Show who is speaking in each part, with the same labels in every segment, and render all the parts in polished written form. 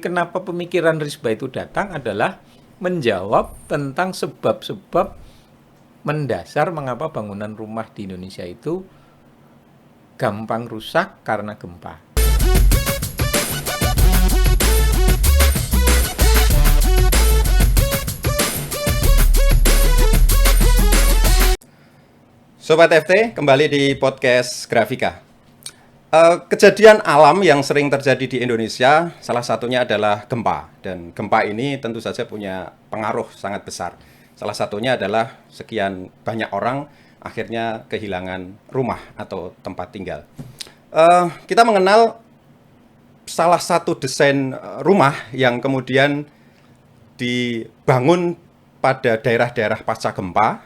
Speaker 1: kenapa pemikiran Risba itu datang adalah menjawab tentang sebab-sebab mendasar mengapa bangunan rumah di Indonesia itu gampang rusak karena gempa.
Speaker 2: Sobat FT, kembali di podcast Grafika. Kejadian alam yang sering terjadi di Indonesia, salah satunya adalah gempa. Dan gempa ini tentu saja punya pengaruh sangat besar. Salah satunya adalah sekian banyak orang akhirnya kehilangan rumah atau tempat tinggal. Kita mengenal salah satu desain rumah yang kemudian dibangun pada daerah-daerah pasca gempa,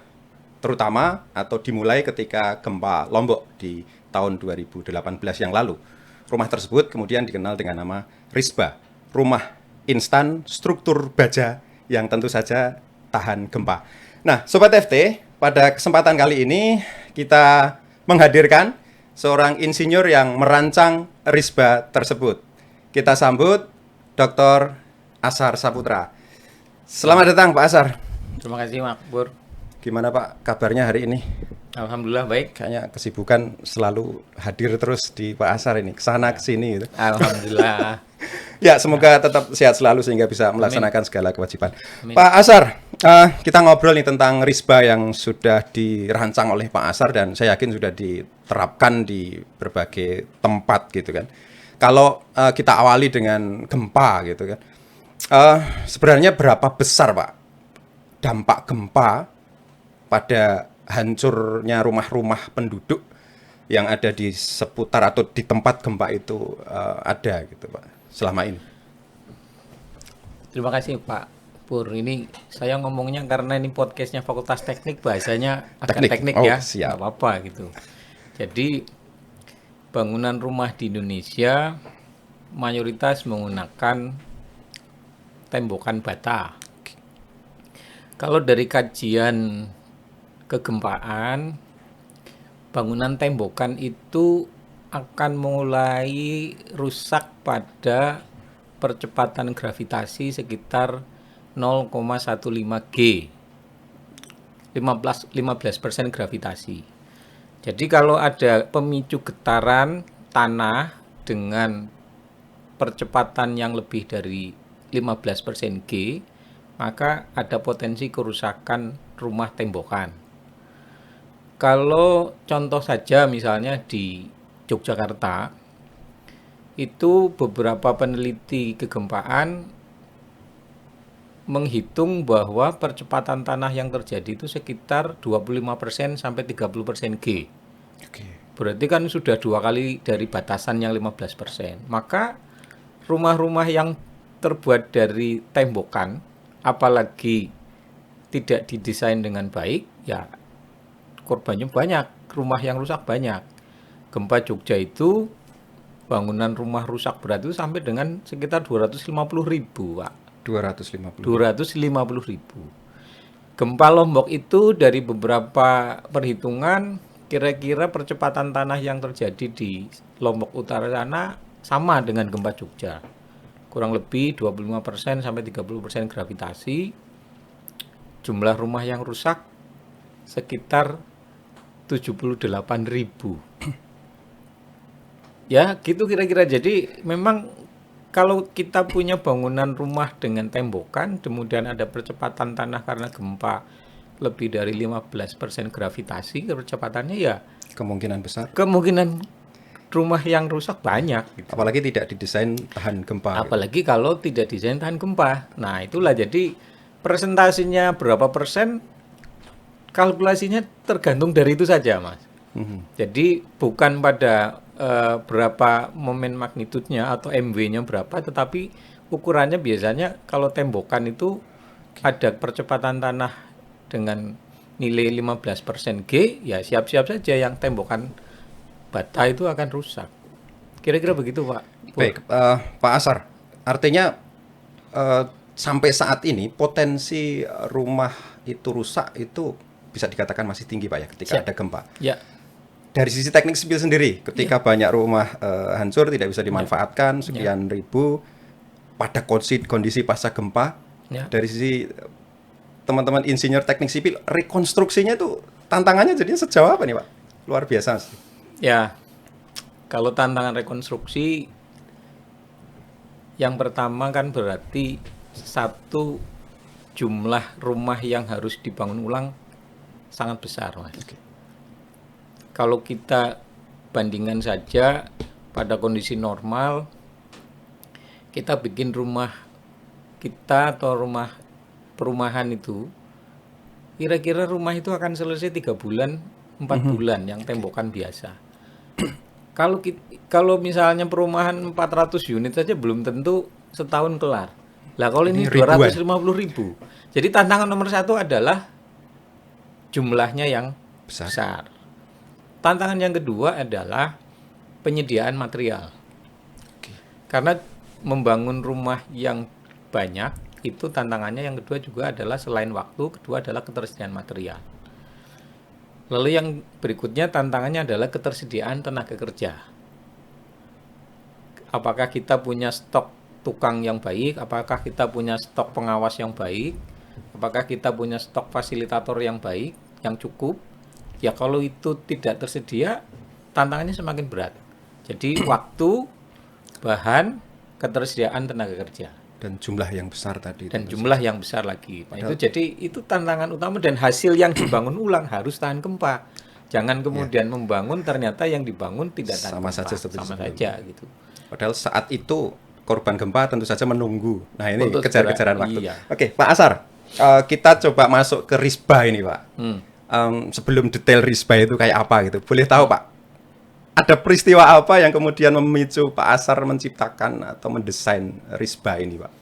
Speaker 2: terutama atau dimulai ketika gempa Lombok di tahun 2018 yang lalu. Rumah tersebut kemudian dikenal dengan nama Risba, rumah instan struktur baja yang tentu saja tahan gempa. Nah, Sobat FT, pada kesempatan kali ini kita menghadirkan seorang insinyur yang merancang Risba tersebut. Kita sambut Dr. Ashar Saputra. Selamat datang Pak Ashar.
Speaker 1: Terima kasih Mak Pur.
Speaker 2: Gimana Pak kabarnya hari ini?
Speaker 1: Alhamdulillah baik.
Speaker 2: Kayaknya kesibukan selalu hadir terus di Pak Ashar ini, kesana kesini gitu.
Speaker 1: Alhamdulillah.
Speaker 2: Ya, semoga tetap sehat selalu sehingga bisa melaksanakan segala kewajiban.
Speaker 1: Amin.
Speaker 2: Pak Ashar, kita ngobrol nih tentang Risba yang sudah dirancang oleh Pak Ashar dan saya yakin sudah diterapkan di berbagai tempat gitu kan. Kalau kita awali dengan gempa gitu kan, sebenarnya berapa besar Pak dampak gempa pada hancurnya rumah-rumah penduduk yang ada di seputar atau di tempat gempa itu ada gitu Pak selama ini.
Speaker 1: Terima kasih Pak Pur. Ini saya ngomongnya karena ini podcastnya Fakultas Teknik, bahasanya agak teknik ya.
Speaker 2: Siap.
Speaker 1: Nggak apa-apa gitu. Jadi bangunan rumah di Indonesia mayoritas menggunakan tembokan bata. Kalau dari kajian kegempaan, bangunan tembokan itu akan mulai rusak pada percepatan gravitasi sekitar 0,15 G, 15% gravitasi. Jadi kalau ada pemicu getaran tanah dengan percepatan yang lebih dari 15% G, maka ada potensi kerusakan rumah tembokan. Kalau contoh saja misalnya di Yogyakarta, itu beberapa peneliti kegempaan menghitung bahwa percepatan tanah yang terjadi itu sekitar 25% sampai 30% G. Berarti kan sudah 2 kali dari batasan yang 15%. Maka rumah-rumah yang terbuat dari tembokan, apalagi tidak didesain dengan baik, ya korbannya banyak, rumah yang rusak banyak. Gempa Jogja itu bangunan rumah rusak berat itu sampai dengan sekitar 250.000 Pak. 250.000. Gempa Lombok itu dari beberapa perhitungan kira-kira percepatan tanah yang terjadi di Lombok Utara sana sama dengan gempa Jogja. Kurang lebih 25% sampai 30% gravitasi. Jumlah rumah yang rusak sekitar 78.000. Ya, gitu kira-kira. Jadi memang kalau kita punya bangunan rumah dengan tembokan, kemudian ada percepatan tanah karena gempa lebih dari 15% gravitasi, kecepatannya ya
Speaker 2: kemungkinan besar.
Speaker 1: Kemungkinan rumah yang rusak banyak. Gitu.
Speaker 2: Apalagi tidak didesain tahan gempa.
Speaker 1: Apalagi kalau tidak didesain tahan gempa. Nah, itulah jadi presentasinya berapa persen, kalkulasinya tergantung dari itu saja, Mas. Jadi bukan pada berapa momen magnitudenya atau MW-nya berapa, tetapi ukurannya biasanya kalau tembokan itu ada percepatan tanah dengan nilai 15% G, ya siap-siap saja yang tembokan bata itu akan rusak. Kira-kira begitu, Pak.
Speaker 2: Baik, Pak Ashar, artinya sampai saat ini potensi rumah itu rusak itu bisa dikatakan masih tinggi Pak ya ketika ada gempa.
Speaker 1: Ya.
Speaker 2: Dari sisi teknik sipil sendiri, ketika banyak rumah hancur tidak bisa dimanfaatkan sekian ribu, pada kondisi pasca gempa,
Speaker 1: Ya.
Speaker 2: dari sisi teman-teman insinyur teknik sipil, rekonstruksinya itu tantangannya jadinya sejauh apa nih Pak? Luar biasa sih.
Speaker 1: Ya, kalau tantangan rekonstruksi, yang pertama kan berarti satu, jumlah rumah yang harus dibangun ulang sangat besar, Mas. Kalau kita bandingkan saja pada kondisi normal, kita bikin rumah kita atau rumah perumahan itu, kira-kira rumah itu akan selesai 3 bulan, 4 bulan yang tembokan biasa. Kalau misalnya perumahan 400 unit saja belum tentu setahun kelar. Lah kalau ini 250.000. Jadi tantangan nomor satu adalah jumlahnya yang besar. Tantangan yang kedua adalah penyediaan material. Karena membangun rumah yang banyak, itu tantangannya yang kedua juga adalah selain waktu, kedua adalah ketersediaan material. Lalu yang berikutnya tantangannya adalah ketersediaan tenaga kerja. Apakah kita punya stok tukang yang baik? Apakah kita punya stok pengawas yang baik? Apakah kita punya stok fasilitator yang baik, yang cukup? Ya kalau itu tidak tersedia, tantangannya semakin berat. Jadi waktu, bahan, ketersediaan tenaga kerja.
Speaker 2: Dan jumlah yang besar tadi.
Speaker 1: Dan jumlah yang besar lagi. Nah, itu tantangan utama, dan hasil yang dibangun ulang harus tahan gempa. Jangan kemudian membangun ternyata yang dibangun tidak tahan
Speaker 2: sama
Speaker 1: gempa.
Speaker 2: sama
Speaker 1: saja gitu.
Speaker 2: Padahal saat itu korban gempa tentu saja menunggu. Nah ini
Speaker 1: Untuk
Speaker 2: kejar-kejaran waktu.
Speaker 1: Iya.
Speaker 2: Oke, Pak Asar, kita coba masuk ke Risba ini Pak. Sebelum detail Risba itu kayak apa gitu, boleh tahu Pak? Ada peristiwa apa yang kemudian memicu Pak Asar menciptakan atau mendesain Risba ini, Pak?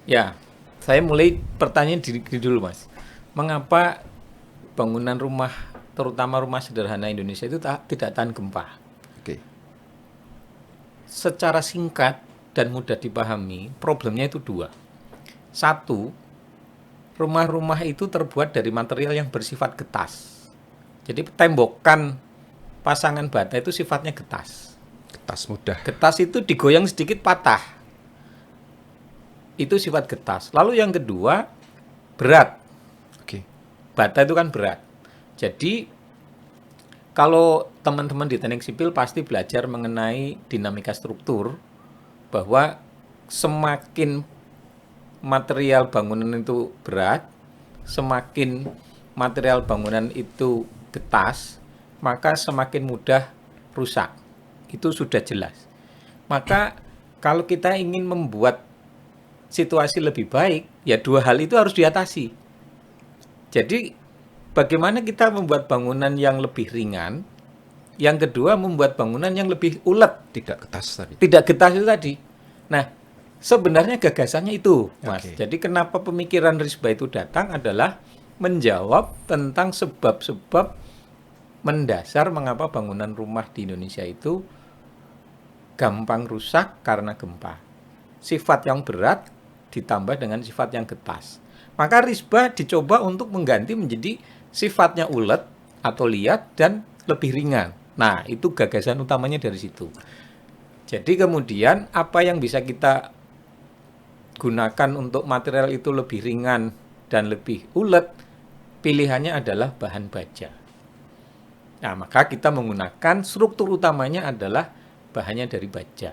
Speaker 1: Ya, saya mulai pertanyaan diri dulu, Mas. Mengapa bangunan rumah, terutama rumah sederhana Indonesia itu tidak tahan gempa?
Speaker 2: Oke.
Speaker 1: Secara singkat dan mudah dipahami, problemnya itu dua. Satu, rumah-rumah itu terbuat dari material yang bersifat getas. Jadi tembokan pasangan bata itu sifatnya getas.
Speaker 2: Getas mudah.
Speaker 1: Getas itu digoyang sedikit patah. Itu sifat getas. Lalu yang kedua, berat.
Speaker 2: Oke.
Speaker 1: Bata itu kan berat. Jadi kalau teman-teman di teknik sipil pasti belajar mengenai dinamika struktur, bahwa semakin material bangunan itu berat, semakin material bangunan itu getas, maka semakin mudah rusak. Itu sudah jelas. Maka kalau kita ingin membuat situasi lebih baik, ya dua hal itu harus diatasi. Jadi bagaimana kita membuat bangunan yang lebih ringan, yang kedua membuat bangunan yang lebih ulet.
Speaker 2: Tidak getas tadi.
Speaker 1: Tidak getas itu tadi. Nah, sebenarnya gagasannya itu, Mas.
Speaker 2: Oke.
Speaker 1: Jadi kenapa pemikiran Risba itu datang adalah menjawab tentang sebab-sebab mendasar mengapa bangunan rumah di Indonesia itu gampang rusak karena gempa. Sifat yang berat ditambah dengan sifat yang getas. Maka Risba dicoba untuk mengganti menjadi sifatnya ulet atau liat dan lebih ringan. Nah, itu gagasan utamanya dari situ. Jadi kemudian apa yang bisa kita gunakan untuk material itu lebih ringan dan lebih ulet, pilihannya adalah bahan baja. Nah, maka kita menggunakan struktur utamanya adalah bahannya dari baja.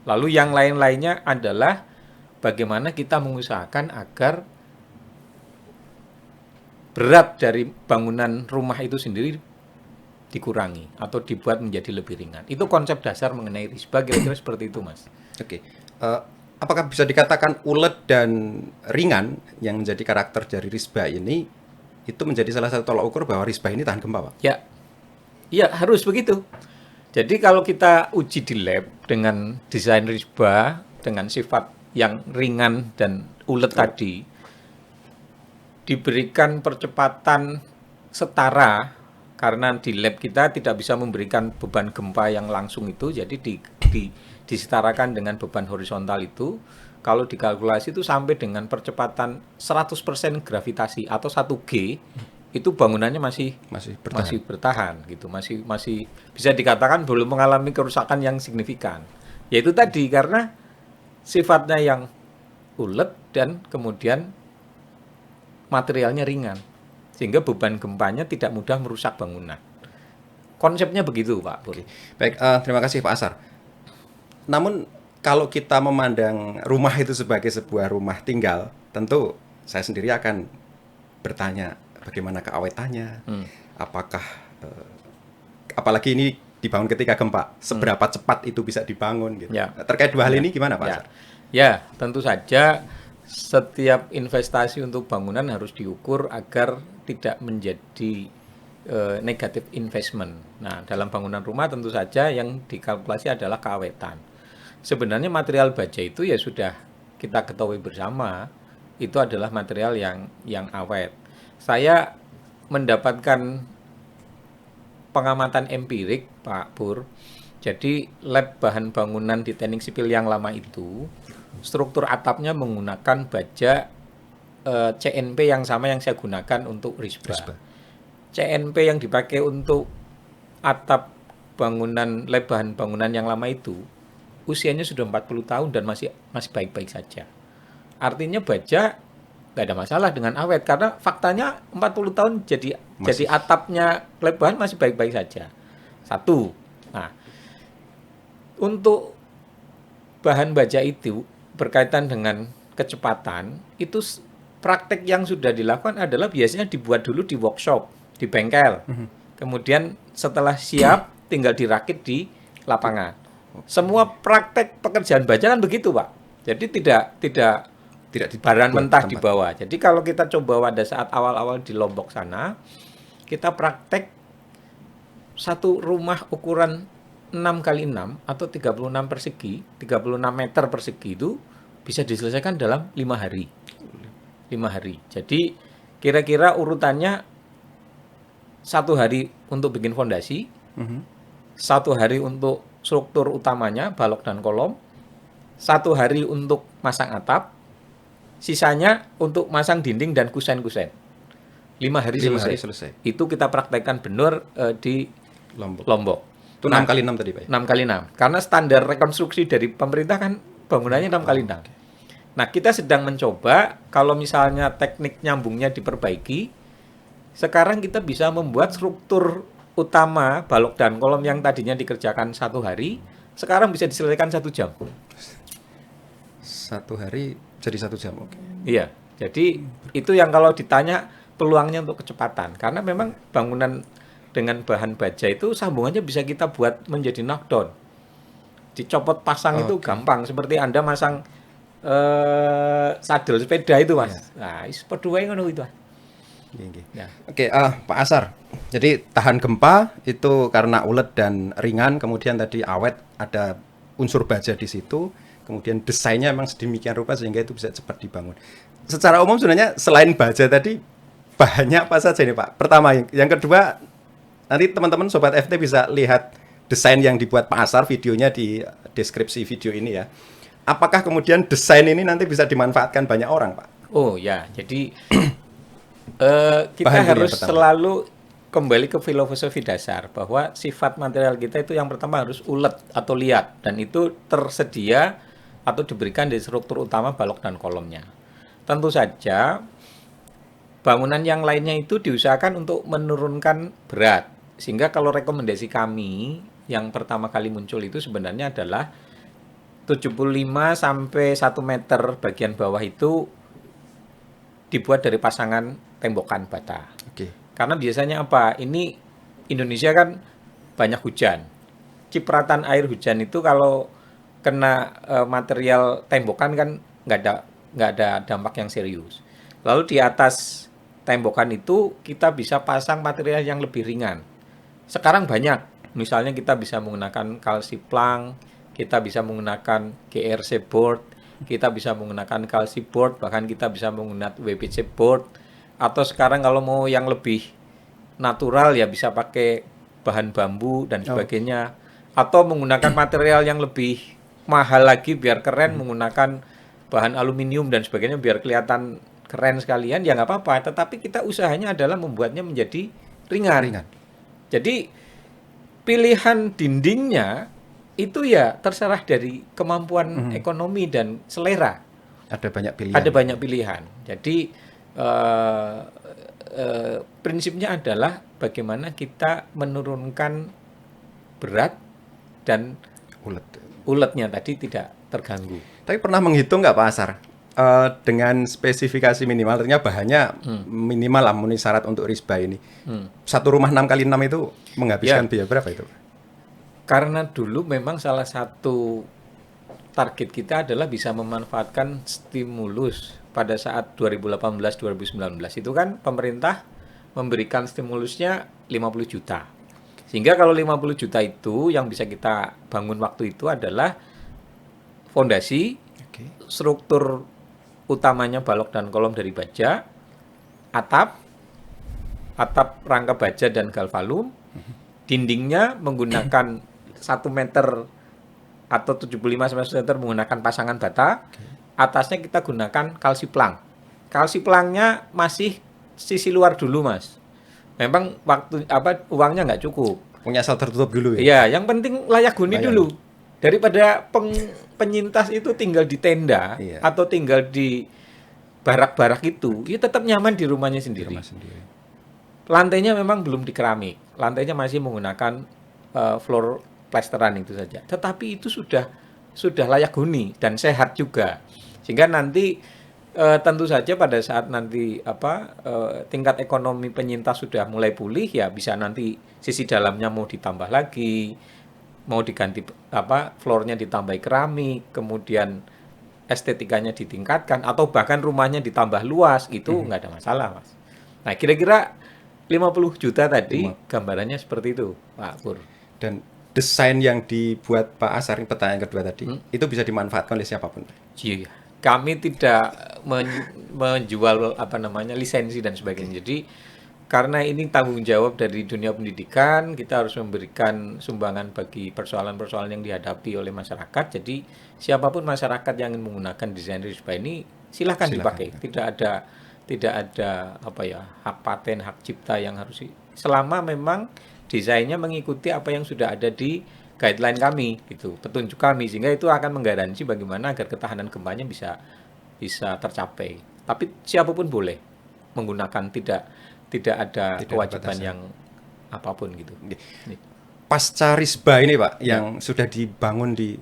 Speaker 1: Lalu yang lain-lainnya adalah bagaimana kita mengusahakan agar berat dari bangunan rumah itu sendiri dikurangi atau dibuat menjadi lebih ringan. Itu konsep dasar mengenai Risba, kira-kira seperti itu, Mas.
Speaker 2: Oke. Apakah bisa dikatakan ulet dan ringan yang menjadi karakter dari Risba ini itu menjadi salah satu tolak ukur bahwa Risba ini tahan gempa, Pak?
Speaker 1: Ya. Ya, harus begitu. Jadi kalau kita uji di lab dengan desain Risba dengan sifat yang ringan dan ulet tadi, diberikan percepatan setara karena di lab kita tidak bisa memberikan beban gempa yang langsung itu, jadi disetarakan dengan beban horizontal itu. Kalau dikalkulasi itu sampai dengan percepatan 100% gravitasi atau 1G, itu bangunannya masih bertahan gitu, masih bisa dikatakan belum mengalami kerusakan yang signifikan. Yaitu tadi karena sifatnya yang ulet dan kemudian materialnya ringan. Sehingga beban gempanya tidak mudah merusak bangunan. Konsepnya begitu, Pak Pur.
Speaker 2: Baik, terima kasih Pak Asar. Namun kalau kita memandang rumah itu sebagai sebuah rumah tinggal, tentu saya sendiri akan bertanya bagaimana keawetannya, apakah apalagi ini dibangun ketika gempa, seberapa cepat itu bisa dibangun gitu.
Speaker 1: Ya.
Speaker 2: Terkait dua hal ini gimana Pak Asar?
Speaker 1: Ya, tentu saja setiap investasi untuk bangunan harus diukur agar tidak menjadi negatif investment. Nah, dalam bangunan rumah tentu saja yang dikalkulasi adalah keawetan. Sebenarnya material baja itu ya sudah kita ketahui bersama, itu adalah material yang awet. Saya mendapatkan pengamatan empirik, Pak Pur. Jadi lab bahan bangunan di teknik sipil yang lama itu, struktur atapnya menggunakan baja CNP yang sama yang saya gunakan untuk risba. CNP yang dipakai untuk atap bangunan lab bahan bangunan yang lama itu usianya sudah 40 tahun dan masih baik-baik saja. Artinya baja nggak ada masalah dengan awet karena faktanya 40 tahun jadi atapnya lab bahan masih baik-baik saja. Satu. Nah, untuk bahan baja itu berkaitan dengan kecepatan, itu praktek yang sudah dilakukan adalah biasanya dibuat dulu di workshop, di bengkel. Kemudian setelah siap tinggal dirakit di lapangan. Semua praktek pekerjaan baja kan begitu, Pak. Jadi tidak barang mentah di bawah. Jadi kalau kita coba pada saat awal-awal di Lombok sana, kita praktek satu rumah ukuran 6x6 atau 36 persegi, 36 meter persegi itu bisa diselesaikan dalam 5 hari. 5 hari. Jadi kira-kira urutannya 1 hari untuk bikin fondasi, 1 hari untuk struktur utamanya, balok dan kolom, 1 hari untuk masang atap, sisanya untuk masang dinding dan kusen-kusen. 5 hari selesai. Itu kita praktekkan benar di Lombok.
Speaker 2: Itu 6x6 tadi Pak?
Speaker 1: 6x6. Karena standar rekonstruksi dari pemerintah kan bangunannya 6x6. Nah, kita sedang mencoba kalau misalnya teknik nyambungnya diperbaiki, sekarang kita bisa membuat struktur utama balok dan kolom yang tadinya dikerjakan 1 hari, sekarang bisa diselesaikan 1 jam.
Speaker 2: 1 hari jadi 1 jam, oke.
Speaker 1: Iya, jadi itu yang kalau ditanya peluangnya untuk kecepatan. Karena memang bangunan dengan bahan baja itu sambungannya bisa kita buat menjadi knockdown. Dicopot pasang itu gampang, seperti Anda masang sadel sepeda itu, Mas. Nah, padha wae ngono itu, Mas.
Speaker 2: Ya. Oke, Pak Asar. Jadi tahan gempa itu karena ulet dan ringan, kemudian tadi awet, ada unsur baja di situ, kemudian desainnya memang sedemikian rupa sehingga itu bisa cepat dibangun. Secara umum sebenarnya selain baja tadi bahannya apa saja ini Pak? Pertama, yang kedua nanti teman-teman Sobat FT bisa lihat desain yang dibuat Pak Asar, videonya di deskripsi video ini ya. Apakah kemudian desain ini nanti bisa dimanfaatkan banyak orang Pak?
Speaker 1: Oh ya, jadi kita harus selalu kembali ke filosofi dasar bahwa sifat material kita itu yang pertama harus ulet atau liat dan itu tersedia atau diberikan di struktur utama balok dan kolomnya. Tentu saja bangunan yang lainnya itu diusahakan untuk menurunkan berat sehingga kalau rekomendasi kami yang pertama kali muncul itu sebenarnya adalah 75 sampai 1 meter bagian bawah itu dibuat dari pasangan tembokan bata. Karena biasanya apa? Ini Indonesia kan banyak hujan. Cipratan air hujan itu kalau kena material tembokan kan nggak ada dampak yang serius. Lalu di atas tembokan itu kita bisa pasang material yang lebih ringan. Sekarang banyak. Misalnya kita bisa menggunakan kalsi plank, kita bisa menggunakan GRC board, kita bisa menggunakan kalsi board, bahkan kita bisa menggunakan WPC board. Atau sekarang kalau mau yang lebih natural ya bisa pakai bahan bambu dan sebagainya. Atau menggunakan material yang lebih mahal lagi biar keren, menggunakan bahan aluminium dan sebagainya biar kelihatan keren sekalian, ya nggak apa-apa. Tetapi kita usahanya adalah membuatnya menjadi ringan. Jadi pilihan dindingnya itu ya terserah dari kemampuan ekonomi dan selera.
Speaker 2: Ada banyak pilihan.
Speaker 1: Ada banyak pilihan. Jadi prinsipnya adalah bagaimana kita menurunkan berat dan uletnya tadi tidak terganggu.
Speaker 2: Tapi pernah menghitung nggak Pak Asar? Dengan spesifikasi minimal, ternyata bahannya minimal lah memenuhi syarat untuk risba ini. Satu rumah 6x6 itu menghabiskan biaya berapa itu?
Speaker 1: Karena dulu memang salah satu target kita adalah bisa memanfaatkan stimulus pada saat 2018-2019 itu kan pemerintah memberikan stimulusnya 50 juta. Sehingga kalau 50 juta itu yang bisa kita bangun waktu itu adalah fondasi, struktur utamanya balok dan kolom dari baja, atap rangka baja dan galvalum, dindingnya menggunakan 1 meter atau 75 cm menggunakan pasangan bata, atasnya kita gunakan kalsi plang. Kalsi plangnya masih sisi luar dulu Mas. Memang uangnya nggak cukup.
Speaker 2: Punya sel tertutup dulu ya?
Speaker 1: Iya, yang penting layak huni dulu. Daripada penyintas itu tinggal di tenda atau tinggal di barak-barak itu, ya tetap nyaman di rumahnya sendiri. Lantainya memang belum di keramik. Lantainya masih menggunakan floor plesteran itu saja. Tetapi itu sudah layak huni dan sehat juga. Sehingga nanti tentu saja pada saat nanti tingkat ekonomi penyintas sudah mulai pulih, ya bisa nanti sisi dalamnya mau ditambah lagi, mau diganti floornya ditambah keramik, kemudian estetikanya ditingkatkan, atau bahkan rumahnya ditambah luas, itu nggak ada masalah Mas. Nah kira-kira 50 juta tadi gambarannya seperti itu Pak Pur.
Speaker 2: Dan desain yang dibuat Pak Asar, pertanyaan kedua tadi, itu bisa dimanfaatkan oleh siapapun?
Speaker 1: Iya, kami tidak menjual lisensi dan sebagainya. Jadi karena ini tanggung jawab dari dunia pendidikan, kita harus memberikan sumbangan bagi persoalan-persoalan yang dihadapi oleh masyarakat. Jadi siapapun masyarakat yang ingin menggunakan desain risba ini silahkan dipakai. Tidak ada hak paten, hak cipta yang harus selama memang desainnya mengikuti apa yang sudah ada di guideline kami, gitu, petunjuk kami, sehingga itu akan menggaransi bagaimana agar ketahanan gempanya bisa tercapai. Tapi siapapun boleh menggunakan, tidak ada kewajiban yang apapun gitu.
Speaker 2: Pasca risba ini Pak, yang sudah dibangun di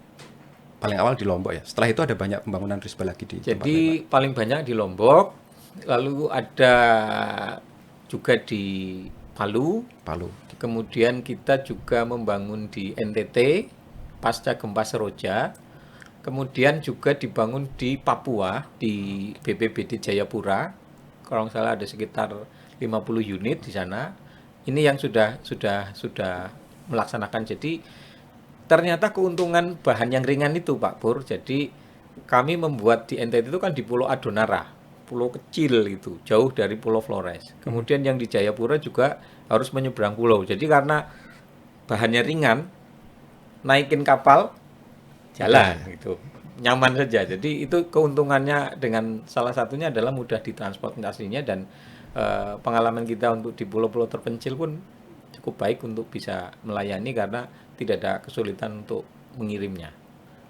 Speaker 2: paling awal di Lombok ya. Setelah itu ada banyak pembangunan risba lagi di tempat lain, Pak?
Speaker 1: Paling banyak di Lombok, lalu ada juga di Palu. Kemudian kita juga membangun di NTT pasca gempa Seroja. Kemudian juga dibangun di Papua di BPBD Jayapura. Kalau nggak salah ada sekitar 50 unit di sana. Ini yang sudah melaksanakan. Jadi ternyata keuntungan bahan yang ringan itu Pak Pur. Jadi kami membuat di NTT itu kan di Pulau Adonara, pulau kecil itu, jauh dari Pulau Flores. Kemudian yang di Jayapura juga harus menyeberang pulau. Jadi karena bahannya ringan, naikin kapal, jalan gitu, nyaman saja. Jadi itu keuntungannya, dengan salah satunya adalah mudah ditransportasinya, dan pengalaman kita untuk di pulau-pulau terpencil pun cukup baik untuk bisa melayani karena tidak ada kesulitan untuk mengirimnya.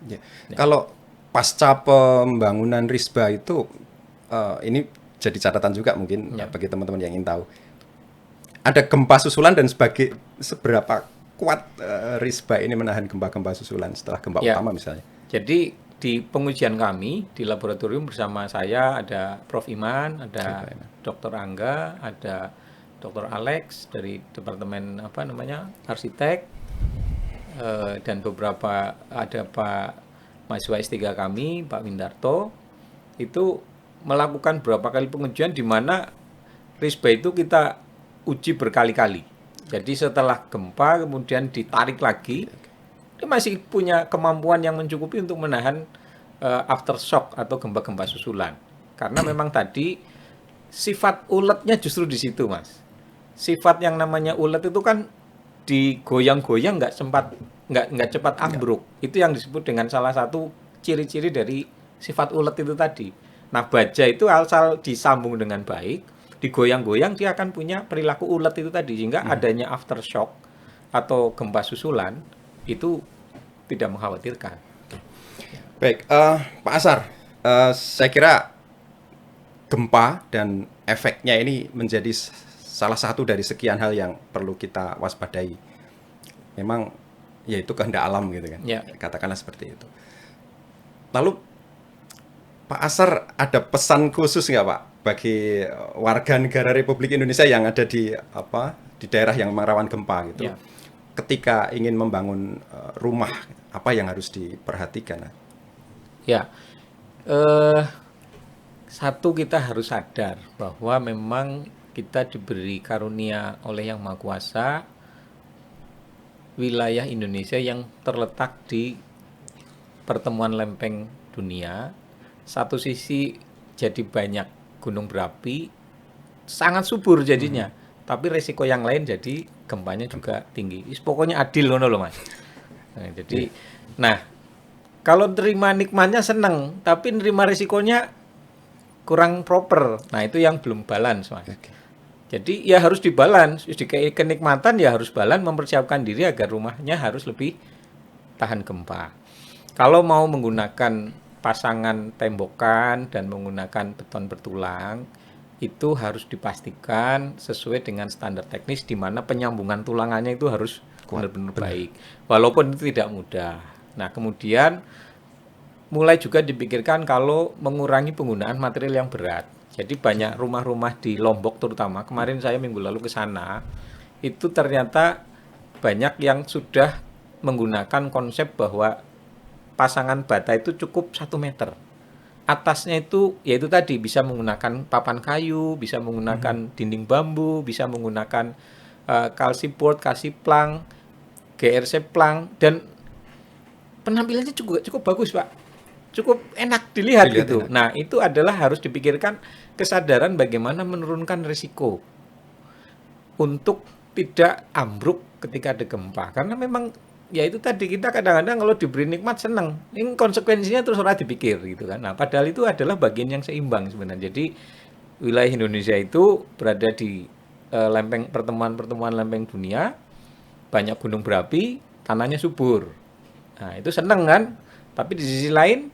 Speaker 2: Ya. Kalau pasca pembangunan risba itu, ini jadi catatan juga mungkin bagi teman-teman yang ingin tahu. Ada gempa susulan dan seberapa kuat risba ini menahan gempa-gempa susulan setelah gempa utama misalnya?
Speaker 1: Jadi di pengujian kami di laboratorium bersama saya ada Prof. Iman, ada Dr. Angga, ada Dr. Alex dari Departemen Arsitek, dan beberapa ada Pak mahasiswa S3 kami, Pak Windarto, itu melakukan beberapa kali pengujian di mana risba itu kita uji berkali-kali. Jadi setelah gempa kemudian ditarik lagi, dia masih punya kemampuan yang mencukupi untuk menahan aftershock atau gempa-gempa susulan. Karena memang tadi sifat uletnya justru di situ, Mas. Sifat yang namanya ulet itu kan digoyang-goyang nggak cepat ambruk. Itu yang disebut dengan salah satu ciri-ciri dari sifat ulet itu tadi. Nah, baja itu asal disambung dengan baik, digoyang-goyang, dia akan punya perilaku ulet itu tadi, sehingga adanya aftershock atau gempa susulan itu tidak mengkhawatirkan.
Speaker 2: Baik, Pak Asar, Saya kira gempa dan efeknya ini menjadi salah satu dari sekian hal yang perlu kita waspadai. Memang ya itu kehendak alam gitu kan.
Speaker 1: Ya.
Speaker 2: Katakanlah seperti itu. Lalu Pak Asar ada pesan khusus nggak Pak bagi warga negara Republik Indonesia yang ada di daerah yang rawan gempa gitu?
Speaker 1: Ya.
Speaker 2: Ketika ingin membangun rumah, apa yang harus diperhatikan?
Speaker 1: Ya, satu kita harus sadar bahwa memang kita diberi karunia oleh Yang Maha Kuasa wilayah Indonesia yang terletak di pertemuan lempeng dunia. Satu sisi jadi banyak gunung berapi, sangat subur jadinya. Tapi resiko yang lain jadi gempanya juga tinggi. Pokoknya adil loh Mas. Nah, jadi, kalau terima nikmatnya seneng, tapi nerima risikonya kurang proper. Nah, itu yang belum balance, Mas. Jadi ya harus dibalance, kenikmatan ya harus balance, mempersiapkan diri agar rumahnya harus lebih tahan gempa. Kalau mau menggunakan pasangan tembokan dan menggunakan beton bertulang, itu harus dipastikan sesuai dengan standar teknis di mana penyambungan tulangannya itu harus benar-benar baik. Walaupun itu tidak mudah. Nah, kemudian mulai juga dipikirkan kalau mengurangi penggunaan material yang berat. Jadi banyak rumah-rumah di Lombok terutama, kemarin saya minggu lalu ke sana, itu ternyata banyak yang sudah menggunakan konsep bahwa pasangan bata itu cukup 1 meter. Atasnya itu, yaitu tadi bisa menggunakan papan kayu, bisa menggunakan dinding bambu, bisa menggunakan kalsi board, kalsi plank, GRC plank, dan penampilannya cukup bagus Pak. Cukup enak dilihat gitu. Enak. Nah, itu adalah harus dipikirkan kesadaran bagaimana menurunkan risiko untuk tidak ambruk ketika ada gempa. Karena memang ya itu tadi, kita kadang-kadang kalau diberi nikmat senang. Ini konsekuensinya terus ora dipikir gitu kan. Nah, padahal itu adalah bagian yang seimbang sebenarnya. Jadi wilayah Indonesia itu berada di pertemuan lempeng dunia, banyak gunung berapi, tanahnya subur. Nah, itu senang kan? Tapi di sisi lain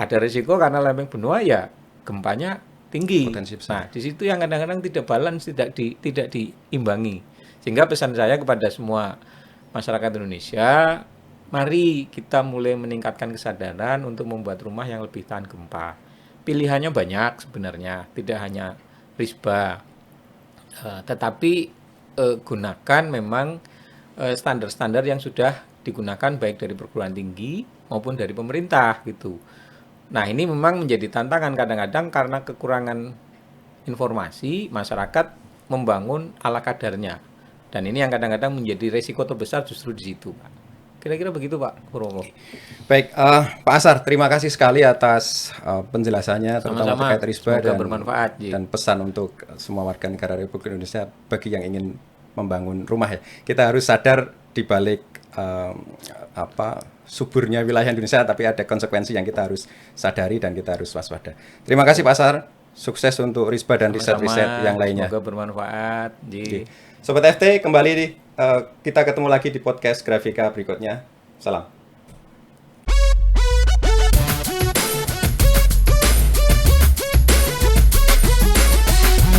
Speaker 1: ada risiko karena lempeng benua ya gempanya tinggi. Nah, di situ yang kadang-kadang tidak balance, tidak diimbangi. Sehingga pesan saya kepada semua masyarakat Indonesia, mari kita mulai meningkatkan kesadaran untuk membuat rumah yang lebih tahan gempa. Pilihannya banyak sebenarnya, tidak hanya Risba, tetapi gunakan memang standar-standar yang sudah digunakan baik dari perguruan tinggi maupun dari pemerintah gitu. Nah, ini memang menjadi tantangan kadang-kadang karena kekurangan informasi, masyarakat membangun ala kadarnya. Dan ini yang kadang-kadang menjadi resiko terbesar justru di situ, Pak. Kira-kira begitu, Pak Purwomo.
Speaker 2: Baik, Pak Asar, terima kasih sekali atas penjelasannya, terutama terkait Risba dan pesan untuk semua warga negara Republik Indonesia bagi yang ingin membangun rumah ya. Kita harus sadar di balik suburnya wilayah Indonesia, tapi ada konsekuensi yang kita harus sadari dan kita harus waspada. Terima kasih Pak Asar, sukses untuk Risba dan riset-riset yang lainnya.
Speaker 1: Semoga bermanfaat.
Speaker 2: Sobat FT, kembali kita ketemu lagi di podcast Grafika berikutnya. Salam.